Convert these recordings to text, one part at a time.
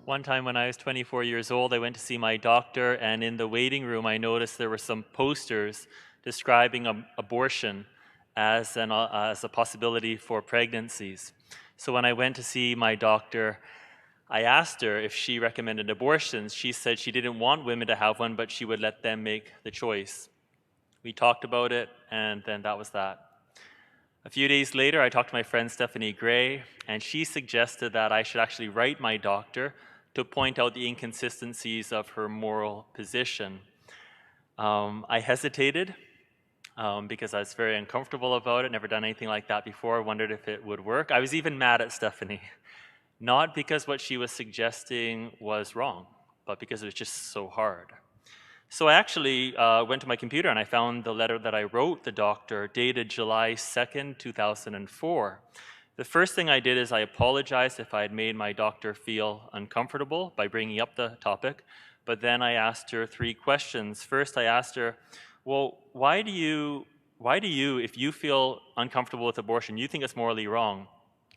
One time when I was 24 years old, I went to see my doctor, and in the waiting room, I noticed there were some posters describing abortion as a possibility for pregnancies. So when I went to see my doctor, I asked her if she recommended abortions. She said she didn't want women to have one, but she would let them make the choice. We talked about it, and then that was that. A few days later, I talked to my friend Stephanie Gray, and she suggested that I should actually write my doctor to point out the inconsistencies of her moral position. I hesitated because I was very uncomfortable about it, never done anything like that before, wondered if it would work. I was even mad at Stephanie, not because what she was suggesting was wrong, but because it was just so hard. So I actually went to my computer and I found the letter that I wrote the doctor, dated July 2nd, 2004. The first thing I did is I apologized if I had made my doctor feel uncomfortable by bringing up the topic, but then I asked her 3 questions. First, I asked her, well, why do you, if you feel uncomfortable with abortion, you think it's morally wrong,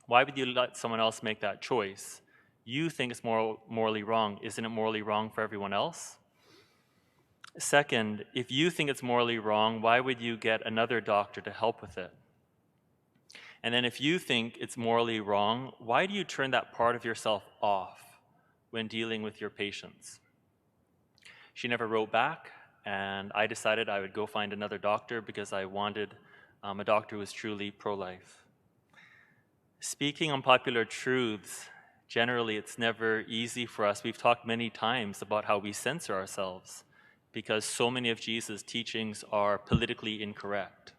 why would you let someone else make that choice? You think it's morally wrong. Isn't it morally wrong for everyone else? Second, if you think it's morally wrong, why would you get another doctor to help with it? And then if you think it's morally wrong, why do you turn that part of yourself off when dealing with your patients? She never wrote back, and I decided I would go find another doctor because I wanted a doctor who was truly pro-life. Speaking unpopular truths, generally it's never easy for us. We've talked many times about how we censor ourselves because so many of Jesus' teachings are politically incorrect.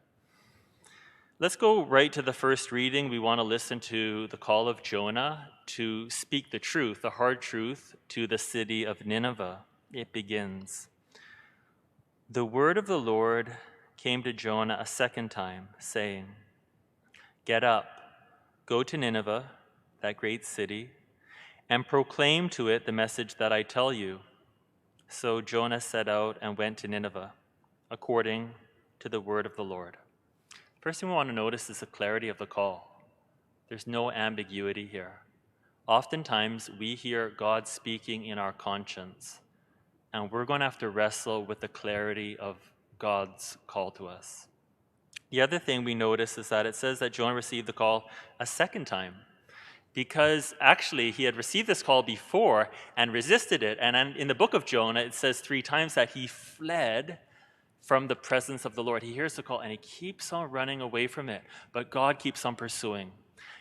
Let's go right to the first reading. We want to listen to the call of Jonah to speak the truth, the hard truth, to the city of Nineveh. It begins. The word of the Lord came to Jonah a second time, saying, "Get up, go to Nineveh, that great city, and proclaim to it the message that I tell you." So Jonah set out and went to Nineveh, according to the word of the Lord. First thing we want to notice is the clarity of the call. There's no ambiguity here. Oftentimes, we hear God speaking in our conscience, and we're going to have to wrestle with the clarity of God's call to us. The other thing we notice is that it says that Jonah received the call a second time, because actually he had received this call before and resisted it. And in the book of Jonah, it says 3 times that he fled from the presence of the Lord. He hears the call and he keeps on running away from it, but God keeps on pursuing.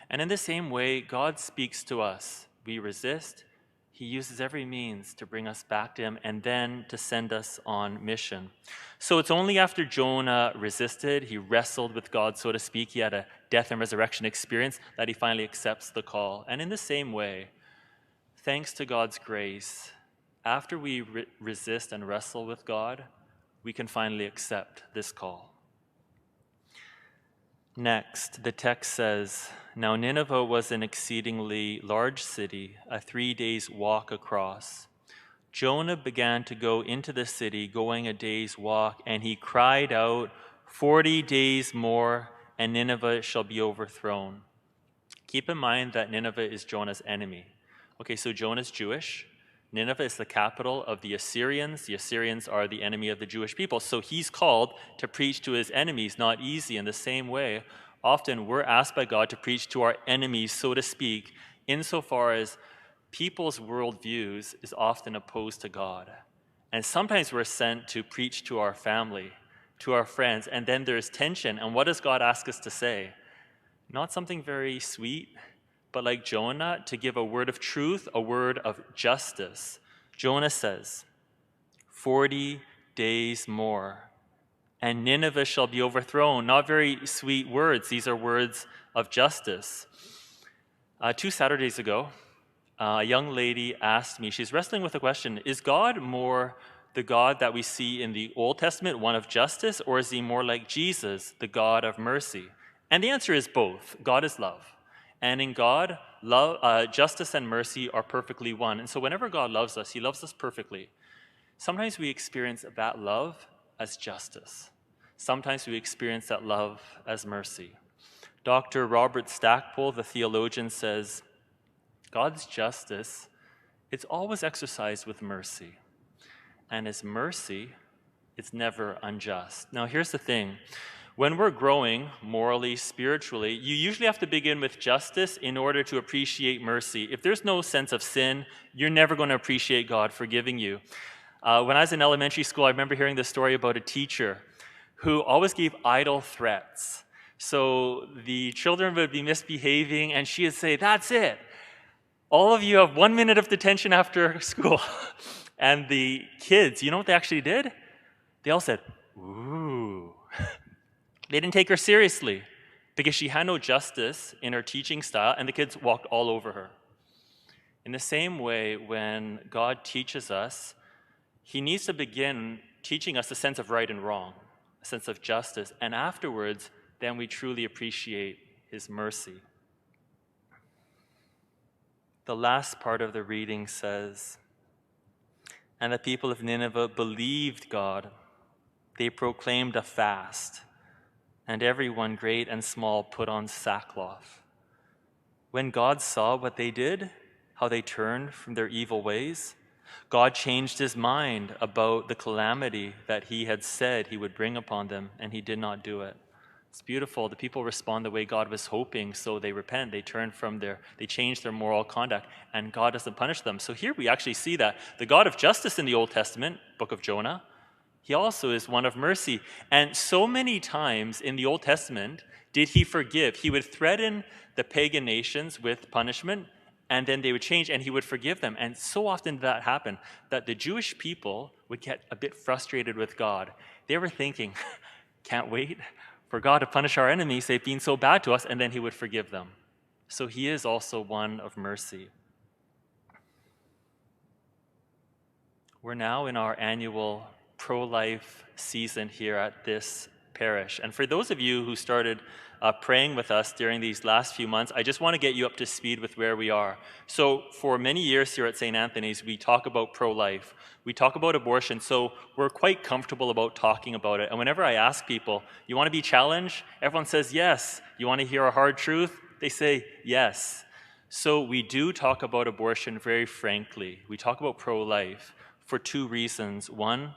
And in the same way, God speaks to us. We resist. He uses every means to bring us back to him and then to send us on mission. So it's only after Jonah resisted, he wrestled with God, so to speak, he had a death and resurrection experience, that he finally accepts the call. And in the same way, thanks to God's grace, after we resist and wrestle with God, we can finally accept this call. Next, the text says, "Now Nineveh was an exceedingly large city, a 3 days' walk across. Jonah began to go into the city, going a day's walk, and he cried out, 40 days more, and Nineveh shall be overthrown." Keep in mind that Nineveh is Jonah's enemy. Okay, so Jonah's Jewish. Nineveh is the capital of the Assyrians. The Assyrians are the enemy of the Jewish people. So he's called to preach to his enemies, not easy. In the same way, often we're asked by God to preach to our enemies, so to speak, insofar as people's worldviews is often opposed to God. And sometimes we're sent to preach to our family, to our friends, and then there's tension. And what does God ask us to say? Not something very sweet, but like Jonah, to give a word of truth, a word of justice. Jonah says, 40 days more, and Nineveh shall be overthrown. Not very sweet words. These are words of justice. 2 Saturdays ago, a young lady asked me, she's wrestling with the question, is God more the God that we see in the Old Testament, one of justice, or is he more like Jesus, the God of mercy? And the answer is both. God is love. And in God, justice and mercy are perfectly one. And so whenever God loves us, he loves us perfectly. Sometimes we experience that love as justice. Sometimes we experience that love as mercy. Dr. Robert Stackpole, the theologian, says, God's justice it's always exercised with mercy. And His mercy, it's never unjust. Now, here's the thing. When we're growing morally, spiritually, you usually have to begin with justice in order to appreciate mercy. If there's no sense of sin, you're never going to appreciate God forgiving you. When I was in elementary school, I remember hearing this story about a teacher who always gave idle threats. So the children would be misbehaving, and she would say, "That's it. All of you have 1 minute of detention after school." And the kids, you know what they actually did? They all said, "Ooh." They didn't take her seriously because she had no justice in her teaching style, and the kids walked all over her. In the same way, when God teaches us, He needs to begin teaching us a sense of right and wrong, a sense of justice, and afterwards, then we truly appreciate His mercy. The last part of the reading says, "And the people of Nineveh believed God. They proclaimed a fast, and everyone, great and small, put on sackcloth. When God saw what they did, how they turned from their evil ways, God changed His mind about the calamity that He had said He would bring upon them, and He did not do it." It's beautiful. The people respond the way God was hoping, so they repent. They change their moral conduct, and God doesn't punish them. So here we actually see that the God of justice in the Old Testament, book of Jonah, He also is one of mercy. And so many times in the Old Testament did He forgive. He would threaten the pagan nations with punishment, and then they would change, and He would forgive them. And so often that happened that the Jewish people would get a bit frustrated with God. They were thinking, can't wait for God to punish our enemies. They've been so bad to us, and then He would forgive them. So He is also one of mercy. We're now in our annual pro-life season here at this parish. And for those of you who started praying with us during these last few months, I just want to get you up to speed with where we are. So for many years here at St. Anthony's, we talk about pro-life. We talk about abortion, so we're quite comfortable about talking about it. And whenever I ask people, you want to be challenged? Everyone says yes. You want to hear a hard truth? They say yes. So we do talk about abortion very frankly. We talk about pro-life for two reasons. One,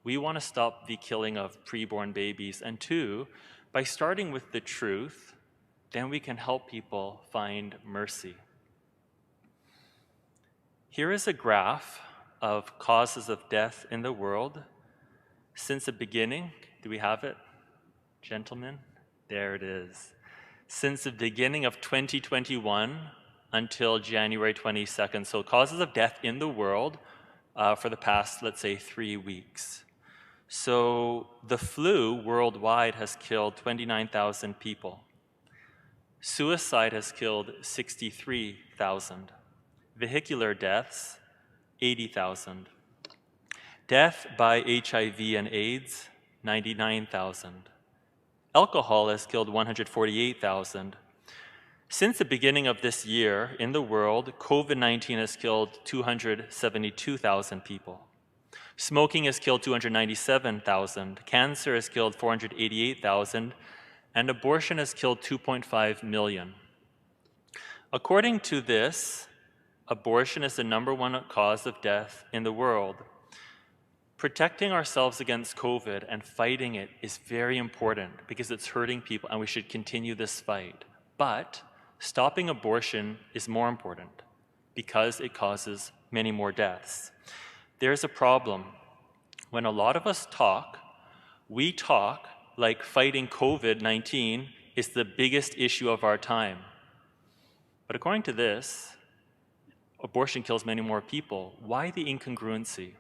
we want to stop the killing of preborn babies. And two, by starting with the truth, then we can help people find mercy. Here is a graph of causes of death in the world since the beginning. Do we have it, gentlemen? There it is. Since the beginning of 2021 until January 22nd. So causes of death in the world for the past, let's say, 3 weeks. So the flu worldwide has killed 29,000 people. Suicide has killed 63,000. Vehicular deaths, 80,000. Death by HIV and AIDS, 99,000. Alcohol has killed 148,000. Since the beginning of this year in the world, COVID-19 has killed 272,000 people. Smoking has killed 297,000, cancer has killed 488,000, and abortion has killed 2.5 million. According to this, abortion is the #1 cause of death in the world. Protecting ourselves against COVID and fighting it is very important because it's hurting people and we should continue this fight. But stopping abortion is more important because it causes many more deaths. There's a problem. When a lot of us talk, we talk like fighting COVID-19 is the biggest issue of our time. But according to this, abortion kills many more people. Why the incongruency?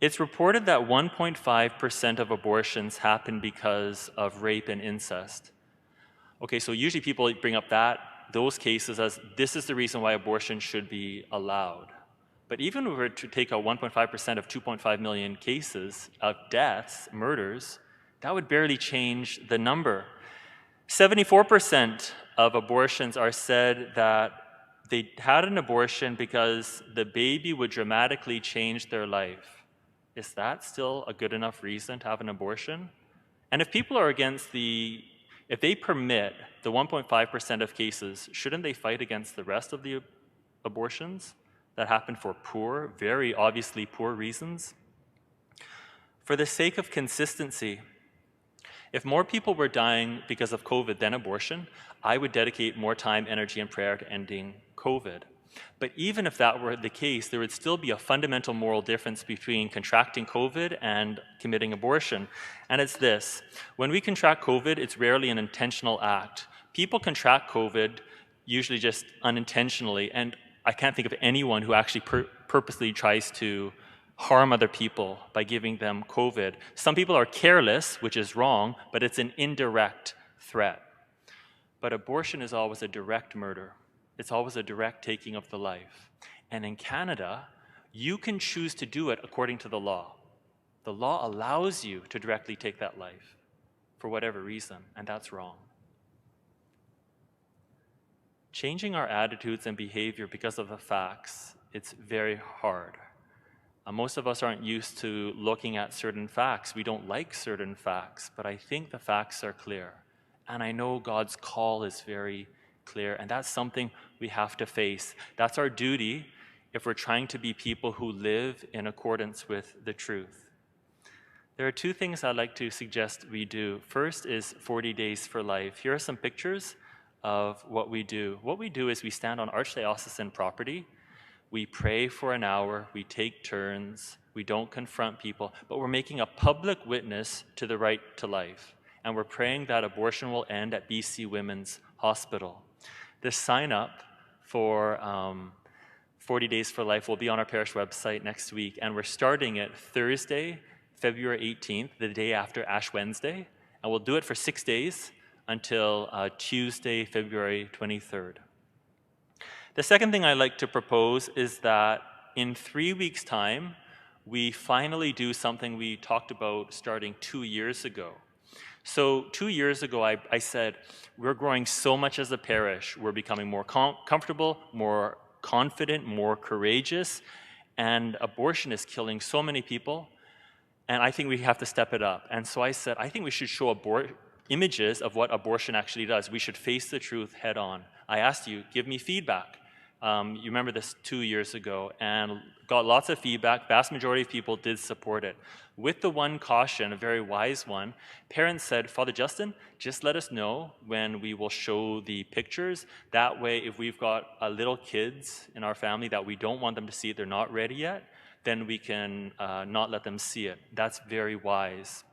It's reported that 1.5% of abortions happen because of rape and incest. Okay, so usually people bring up those cases as this is the reason why abortion should be allowed. But even if we were to take out 1.5% of 2.5 million cases of deaths, murders, that would barely change the number. 74% of abortions are said that they had an abortion because the baby would dramatically change their life. Is that still a good enough reason to have an abortion? And if people are if they permit the 1.5% of cases, shouldn't they fight against the rest of the abortions? that happened for poor, very obviously poor reasons. For the sake of consistency, if more people were dying because of COVID than abortion, I would dedicate more time, energy, and prayer to ending COVID. But even if that were the case, there would still be a fundamental moral difference between contracting COVID and committing abortion. And it's this: when we contract COVID, it's rarely an intentional act. People contract COVID usually just unintentionally, and I can't think of anyone who actually purposely tries to harm other people by giving them COVID. Some people are careless, which is wrong, but it's an indirect threat. But abortion is always a direct murder. It's always a direct taking of the life. And in Canada, you can choose to do it according to the law. The law allows you to directly take that life for whatever reason, and that's wrong. Changing our attitudes and behavior because of the facts, it's very hard. Most of us aren't used to looking at certain facts. We don't like certain facts, but I think the facts are clear. And I know God's call is very clear, and that's something we have to face. That's our duty if we're trying to be people who live in accordance with the truth. There are two things I'd like to suggest we do. First is 40 Days for Life. Here are some pictures of what we do. What we do is we stand on archdiocesan property. We pray for an hour, we take turns, we don't confront people, but we're making a public witness to the right to life. And we're praying that abortion will end at BC Women's Hospital. This sign up for 40 Days for Life will be on our parish website next week, and we're starting it Thursday, February 18th, the day after Ash Wednesday, and we'll do it for 6 days until Tuesday, February 23rd. The second thing I'd like to propose is that in 3 weeks' time, we finally do something we talked about starting 2 years ago. So 2 years ago, I said, we're growing so much as a parish. We're becoming more comfortable, more confident, more courageous, and abortion is killing so many people, and I think we have to step it up. And so I said, I think we should show images of what abortion actually does. We should face the truth head on. I asked you, give me feedback. You remember this 2 years ago, and got lots of feedback. Vast majority of people did support it. With the one caution, a very wise one, parents said, Father Justin, just let us know when we will show the pictures. That way, if we've got little kids in our family that we don't want them to see it, they're not ready yet, then we can not let them see it. That's very wise.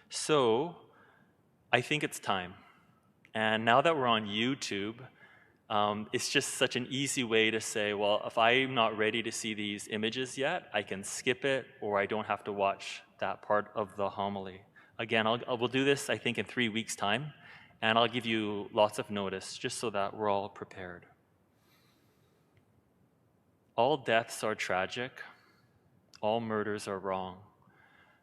So, I think it's time. And now that we're on YouTube, it's just such an easy way to say, well, if I'm not ready to see these images yet, I can skip it, or I don't have to watch that part of the homily. Again, we'll do this, I think, in 3 weeks' time, and I'll give you lots of notice, just so that we're all prepared. All deaths are tragic. All murders are wrong.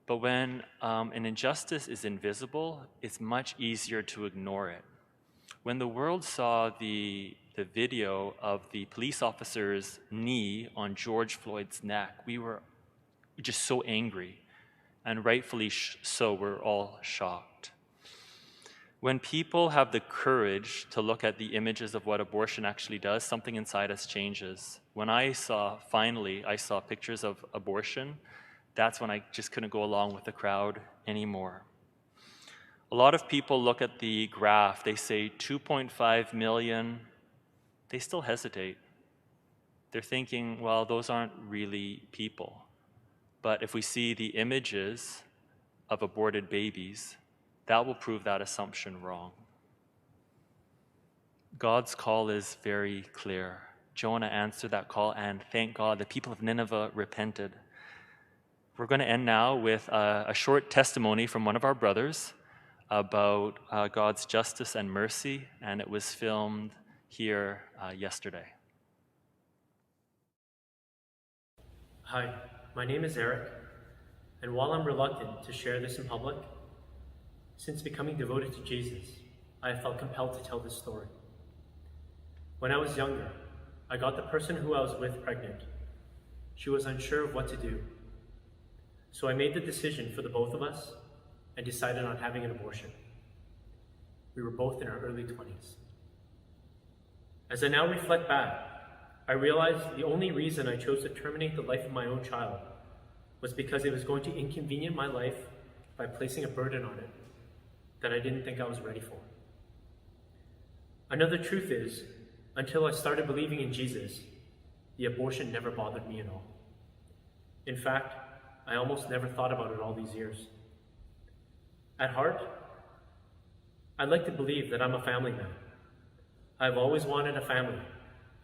But when an injustice is invisible, it's much easier to ignore it. When the world saw the video of the police officer's knee on George Floyd's neck, we were just so angry, and rightfully so, we're all shocked. When people have the courage to look at the images of what abortion actually does, something inside us changes. When finally I saw pictures of abortion, that's when I just couldn't go along with the crowd anymore. A lot of people look at the graph, they say 2.5 million, they still hesitate. They're thinking, well, those aren't really people. But if we see the images of aborted babies, that will prove that assumption wrong. God's call is very clear. Jonah answered that call, and thank God the people of Nineveh repented. We're going to end now with a short testimony from one of our brothers about God's justice and mercy, and it was filmed here yesterday. Hi, my name is Eric, and while I'm reluctant to share this in public, since becoming devoted to Jesus, I have felt compelled to tell this story. When I was younger, I got the person who I was with pregnant. She was unsure of what to do. So I made the decision for the both of us and decided on having an abortion. We were both in our early 20s. As I now reflect back, I realized the only reason I chose to terminate the life of my own child was because it was going to inconvenience my life by placing a burden on it that I didn't think I was ready for. Another truth is, until I started believing in Jesus, the abortion never bothered me at all. In fact, I almost never thought about it all these years. At heart, I'd like to believe that I'm a family man. I've always wanted a family,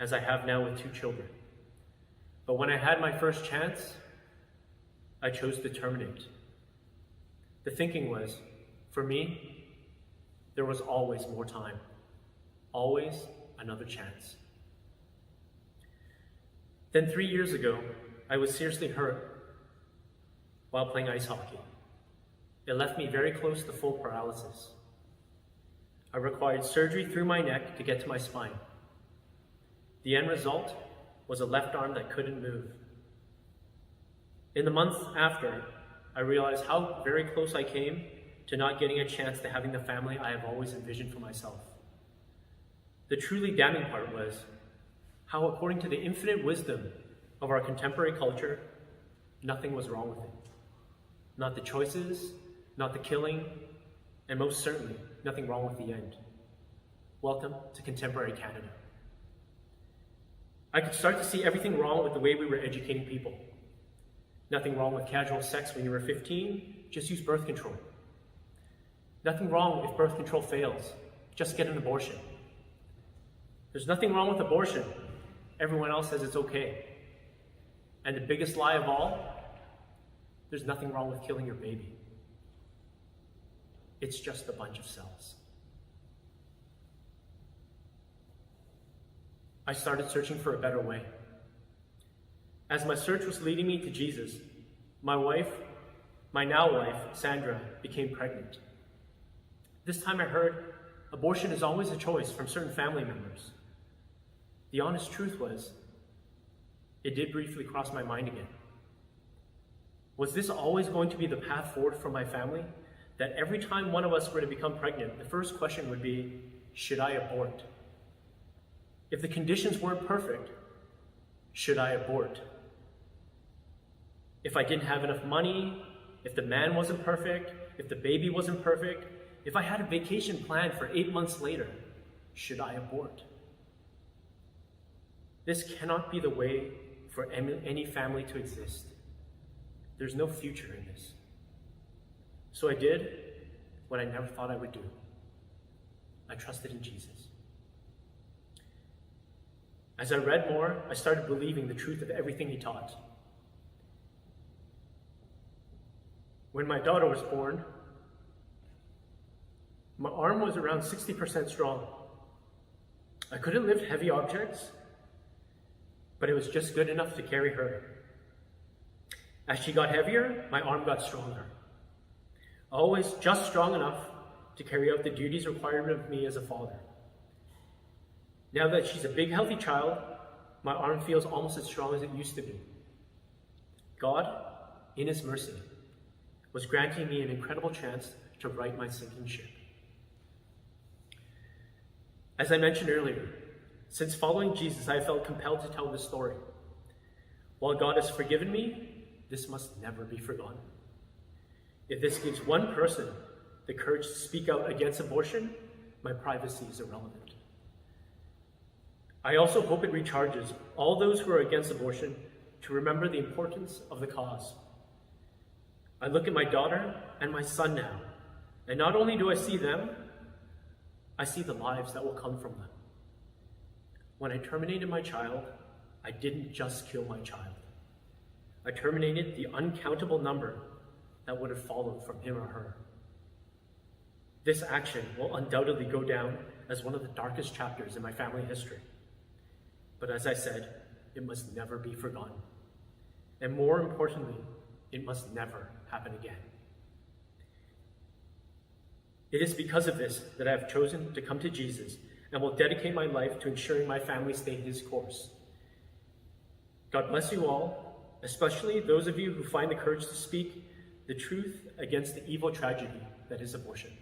as I have now with 2 children. But when I had my first chance, I chose to terminate. The thinking was, for me, there was always more time, always another chance. Then 3 years ago, I was seriously hurt while playing ice hockey. It left me very close to full paralysis. I required surgery through my neck to get to my spine. The end result was a left arm that couldn't move. In the month after, I realized how very close I came to not getting a chance to having the family I have always envisioned for myself. The truly damning part was how, according to the infinite wisdom of our contemporary culture, nothing was wrong with it. Not the choices, not the killing, and most certainly, nothing wrong with the end. Welcome to contemporary Canada. I could start to see everything wrong with the way we were educating people. Nothing wrong with casual sex when you were 15, just use birth control. Nothing wrong if birth control fails, just get an abortion. There's nothing wrong with abortion. Everyone else says it's okay. And the biggest lie of all, there's nothing wrong with killing your baby. It's just a bunch of cells. I started searching for a better way. As my search was leading me to Jesus, my wife, my now wife, Sandra, became pregnant. This time I heard abortion is always a choice from certain family members. The honest truth was, it did briefly cross my mind again. Was this always going to be the path forward for my family? That every time one of us were to become pregnant, the first question would be, should I abort? If the conditions weren't perfect, should I abort? If I didn't have enough money, if the man wasn't perfect, if the baby wasn't perfect, if I had a vacation planned for 8 months later, should I abort? This cannot be the way for any family to exist. There's no future in this. So I did what I never thought I would do. I trusted in Jesus. As I read more, I started believing the truth of everything he taught. When my daughter was born, my arm was around 60% strong. I couldn't lift heavy objects, but it was just good enough to carry her. As she got heavier, my arm got stronger. Always just strong enough to carry out the duties required of me as a father. Now that she's a big, healthy child, my arm feels almost as strong as it used to be. God, in his mercy, was granting me an incredible chance to right my sinking ship. As I mentioned earlier, since following Jesus, I have felt compelled to tell this story. While God has forgiven me, this must never be forgotten. If this gives one person the courage to speak out against abortion, my privacy is irrelevant. I also hope it recharges all those who are against abortion to remember the importance of the cause. I look at my daughter and my son now, and not only do I see them, I see the lives that will come from them. When I terminated my child, I didn't just kill my child. I terminated the uncountable number that would have followed from him or her. This action will undoubtedly go down as one of the darkest chapters in my family history. But as I said, it must never be forgotten. And more importantly, it must never happen again. It is because of this that I have chosen to come to Jesus and will dedicate my life to ensuring my family stay his course. God bless you all, especially those of you who find the courage to speak the truth against the evil tragedy that is abortion.